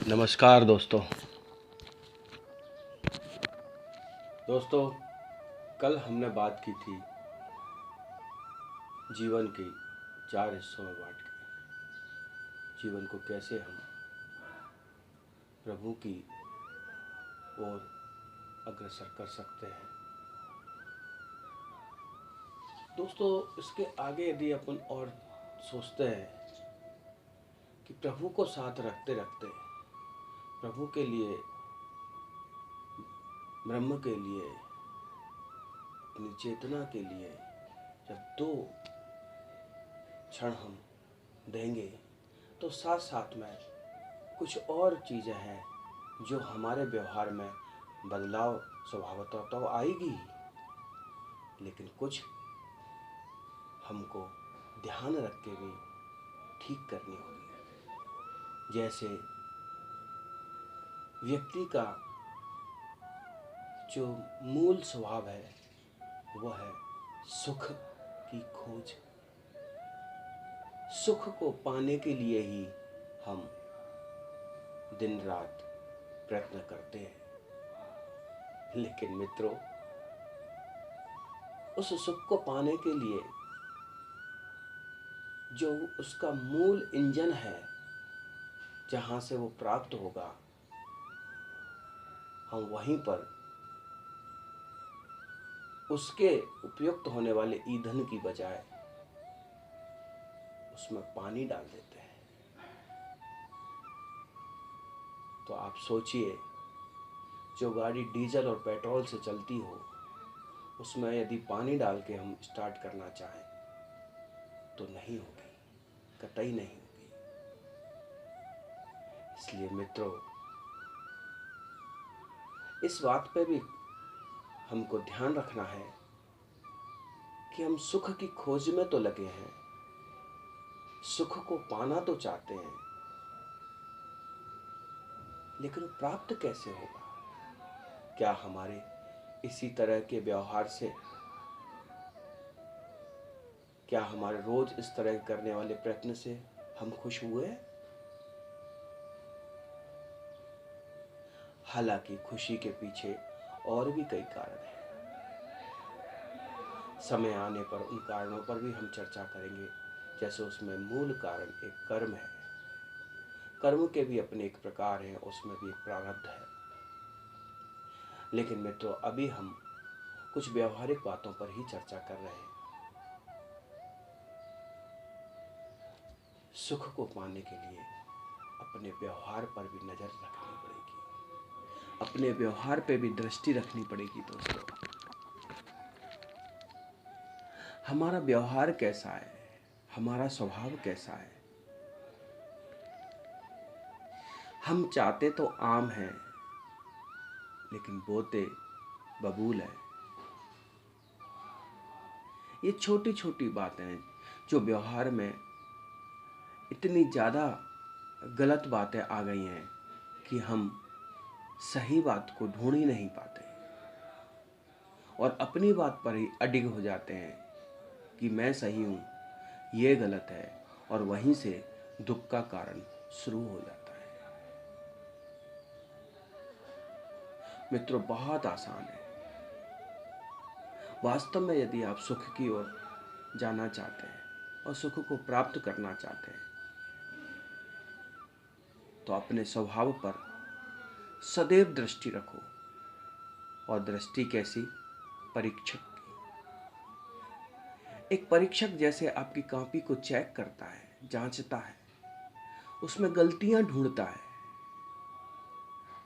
नमस्कार दोस्तों। कल हमने बात की थी जीवन की 4 हिस्सों में बांट के जीवन को कैसे हम प्रभु की ओर अग्रसर कर सकते हैं। दोस्तों, इसके आगे यदि अपन और सोचते हैं कि प्रभु को साथ रखते रखते प्रभु के लिए, ब्रह्म के लिए, अपनी चेतना के लिए जब 2 क्षण हम देंगे तो साथ साथ में कुछ और चीज़ें हैं जो हमारे व्यवहार में बदलाव स्वभावतः तो आएगी ही, लेकिन कुछ हमको ध्यान रख के भी ठीक करनी होगी। जैसे व्यक्ति का जो मूल स्वभाव है वह है सुख की खोज। सुख को पाने के लिए ही हम दिन रात प्रयत्न करते हैं, लेकिन मित्रों, उस सुख को पाने के लिए जो उसका मूल इंजन है, जहां से वो प्राप्त होगा, हम वहीं पर उसके उपयुक्त होने वाले ईंधन की बजाय उसमें पानी डाल देते हैं। तो आप सोचिए, जो गाड़ी डीजल और पेट्रोल से चलती हो, उसमें यदि पानी डाल के हम स्टार्ट करना चाहें तो नहीं होगी, कतई नहीं होगी। इसलिए मित्रों, इस बात पे भी हमको ध्यान रखना है कि हम सुख की खोज में तो लगे हैं, सुख को पाना तो चाहते हैं, लेकिन वो प्राप्त कैसे होगा? क्या हमारे इसी तरह के व्यवहार से, क्या हमारे रोज इस तरह करने वाले प्रयत्न से हम खुश हुए? हालांकि खुशी के पीछे और भी कई कारण हैं। समय आने पर उन कारणों पर भी हम चर्चा करेंगे। जैसे उसमें मूल कारण एक कर्म है। कर्म के भी अपने एक प्रकार हैं, उसमें भी एक प्रारब्ध है। लेकिन मित्रों, अभी हम कुछ व्यवहारिक बातों पर ही चर्चा कर रहे हैं। सुख को पाने के लिए अपने व्यवहार पर भी नजर रखनी पड़ेगी, अपने व्यवहार पे भी दृष्टि रखनी पड़ेगी। दोस्तों, हमारा व्यवहार कैसा है, हमारा स्वभाव कैसा है? हम चाहते तो आम हैं, लेकिन बोते बबूल है। ये छोटी छोटी बातें जो व्यवहार में इतनी ज़्यादा गलत बातें आ गई हैं कि हम सही बात को ढूंढ ही नहीं पाते और अपनी बात पर ही अडिग हो जाते हैं कि मैं सही हूँ, ये गलत है, और वहीं से दुख का कारण शुरू हो जाता है। मित्रों, बहुत आसान है। वास्तव में यदि आप सुख की ओर जाना चाहते हैं और सुख को प्राप्त करना चाहते हैं तो अपने स्वभाव पर सदैव दृष्टि रखो। और दृष्टि कैसी? परीक्षक की। एक परीक्षक जैसे आपकी कॉपी को चेक करता है, जांचता है, उसमें गलतियां ढूंढता है,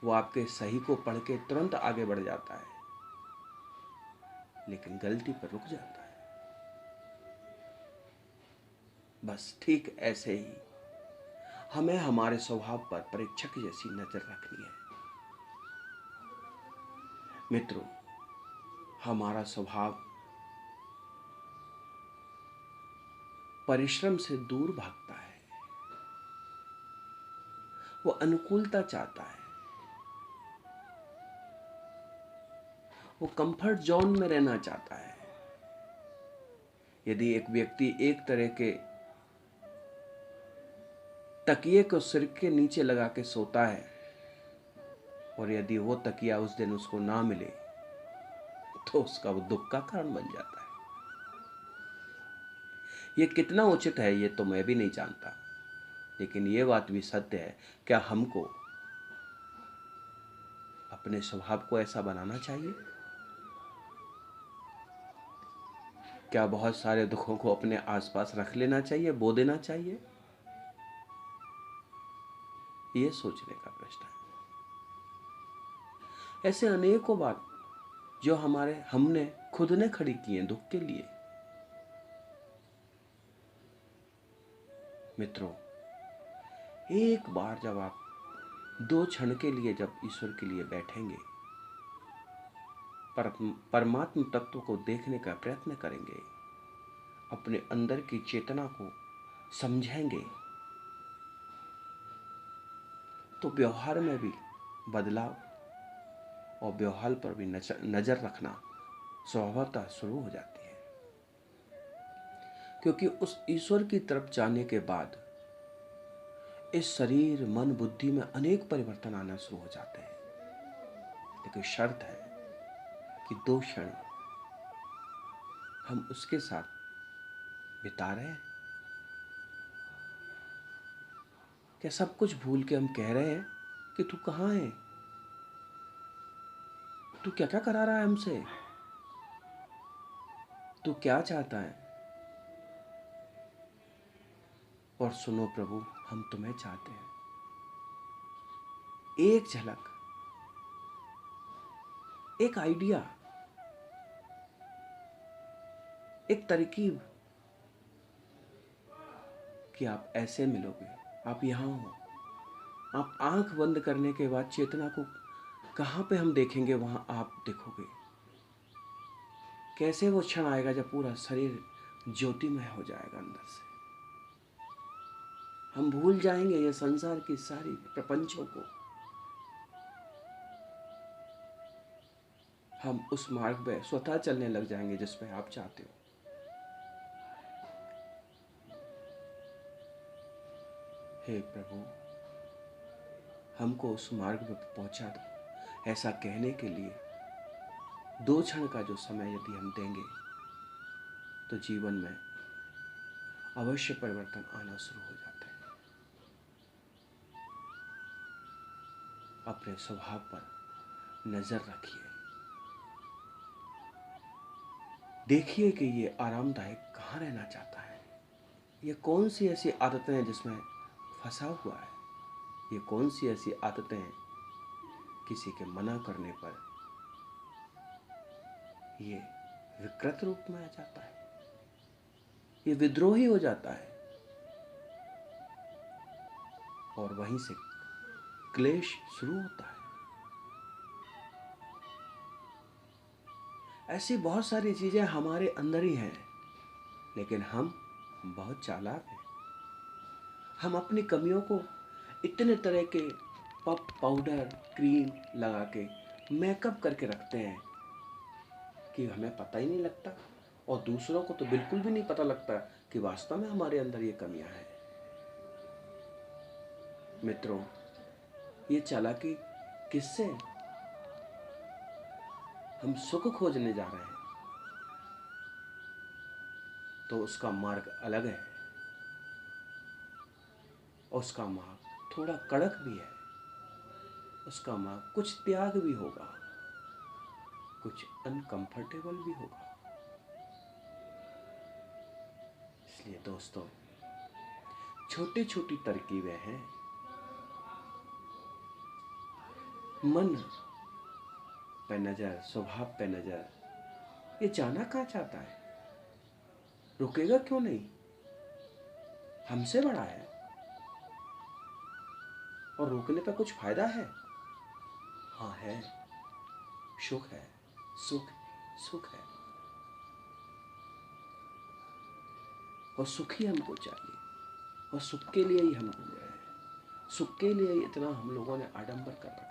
वो आपके सही को पढ़ के तुरंत आगे बढ़ जाता है, लेकिन गलती पर रुक जाता है। बस ठीक ऐसे ही हमें हमारे स्वभाव पर परीक्षक जैसी नजर रखनी है। मित्रों, हमारा स्वभाव परिश्रम से दूर भागता है, वो अनुकूलता चाहता है, वो कंफर्ट जोन में रहना चाहता है। यदि एक व्यक्ति एक तरह के तकिए को सिर के नीचे लगा के सोता है, और यदि वो तकिया उस दिन उसको ना मिले तो उसका वो दुख का कारण बन जाता है। ये कितना उचित है ये तो मैं भी नहीं जानता, लेकिन ये बात भी सत्य है। क्या हमको अपने स्वभाव को ऐसा बनाना चाहिए? क्या बहुत सारे दुखों को अपने आसपास रख लेना चाहिए, बो देना चाहिए? ये सोचने का प्रश्न है। ऐसे अनेकों बात जो हमने खुद ने खड़ी की हैं दुख के लिए। मित्रों, एक बार जब आप 2 क्षण के लिए जब ईश्वर के लिए बैठेंगे, परमात्म तत्व को देखने का प्रयत्न करेंगे, अपने अंदर की चेतना को समझेंगे, तो व्यवहार में भी बदलाव और व्यवहार पर भी नजर रखना स्वभावतः शुरू हो जाती है। क्योंकि उस ईश्वर की तरफ जाने के बाद इस शरीर, मन, बुद्धि में अनेक परिवर्तन आना शुरू हो जाते हैं। लेकिन शर्त है कि 2 क्षण हम उसके साथ बिता रहे हैं। क्या सब कुछ भूल के हम कह रहे हैं कि तू कहाँ है, तू क्या क्या करा रहा है हमसे, तू क्या चाहता है? और सुनो प्रभु, हम तुम्हें चाहते हैं। एक झलक, एक आइडिया, एक तरकीब कि आप ऐसे मिलोगे, आप यहां हो। आप आंख बंद करने के बाद चेतना को कहां पे हम देखेंगे, वहां आप देखोगे। कैसे वो क्षण आएगा जब पूरा शरीर ज्योतिमय हो जाएगा अंदर से। हम भूल जाएंगे ये संसार की सारी प्रपंचों को। हम उस मार्ग पे स्वतः चलने लग जाएंगे जिस पे आप चाहते हो। हे प्रभु, हमको उस मार्ग पे पहुंचा दो। ऐसा कहने के लिए 2 क्षण का जो समय यदि हम देंगे तो जीवन में अवश्य परिवर्तन आना शुरू हो जाते हैं। अपने स्वभाव पर नजर रखिए, देखिए कि ये आरामदायक कहाँ रहना चाहता है। ये कौन सी ऐसी आदतें हैं जिसमें फंसा हुआ है। ये कौन सी ऐसी आदतें हैं किसी के मना करने पर ये विकृत रूप में आ जाता है, ये विद्रोही हो जाता है, और वहीं से क्लेश शुरू होता है। ऐसी बहुत सारी चीजें हमारे अंदर ही हैं, लेकिन हम बहुत चालाक हैं। हम अपनी कमियों को इतने तरह के पफ, पाउडर, क्रीम लगा के मेकअप करके रखते हैं कि हमें पता ही नहीं लगता, और दूसरों को तो बिल्कुल भी नहीं पता लगता कि वास्तव में हमारे अंदर ये कमियां हैं। मित्रों, ये चालाकी किससे? हम सुख खोजने जा रहे हैं तो उसका मार्ग अलग है, उसका मार्ग थोड़ा कड़क भी है, उसका मार्ग कुछ त्याग भी होगा, कुछ अनकंफर्टेबल भी होगा। इसलिए दोस्तों, छोटी छोटी तरकीबें हैं। मन पे नजर, स्वभाव पे नजर। ये जाना कहाँ चाहता है, रुकेगा क्यों नहीं, हमसे बड़ा है, और रोकने पे कुछ फायदा है? हाँ है, सुख है, सुख सुख है, और सुख ही हमको चाहिए, और सुख के लिए ही हम घूम रहे हैं। सुख के लिए ही इतना हम लोगों ने आडंबर कर रखा है,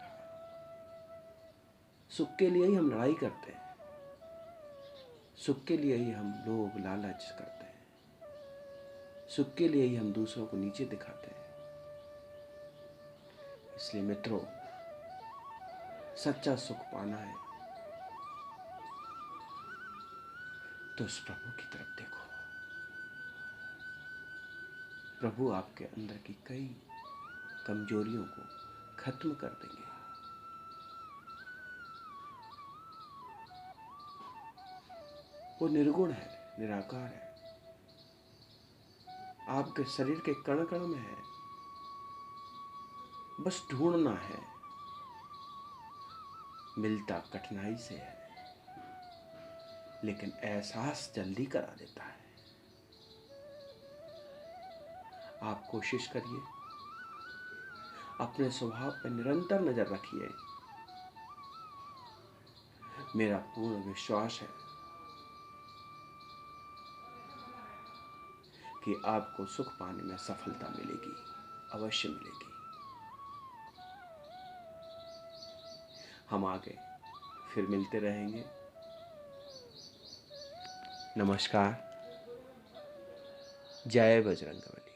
सुख के लिए ही हम लड़ाई करते हैं, सुख के लिए ही हम लोभ लालच करते हैं, सुख के लिए ही हम दूसरों को नीचे दिखाते हैं। इसलिए मित्रों, सच्चा सुख पाना है तो उस प्रभु की तरफ देखो। प्रभु आपके अंदर की कई कमजोरियों को खत्म कर देंगे। वो निर्गुण है, निराकार है, आपके शरीर के कण कण में है, बस ढूंढना है। मिलता कठिनाई से है, लेकिन एहसास जल्दी करा देता है। आप कोशिश करिए, अपने स्वभाव पर निरंतर नजर रखिए। मेरा पूर्ण विश्वास है कि आपको सुख पाने में सफलता मिलेगी, अवश्य मिलेगी। हम आगे फिर मिलते रहेंगे। नमस्कार। जय बजरंगबली।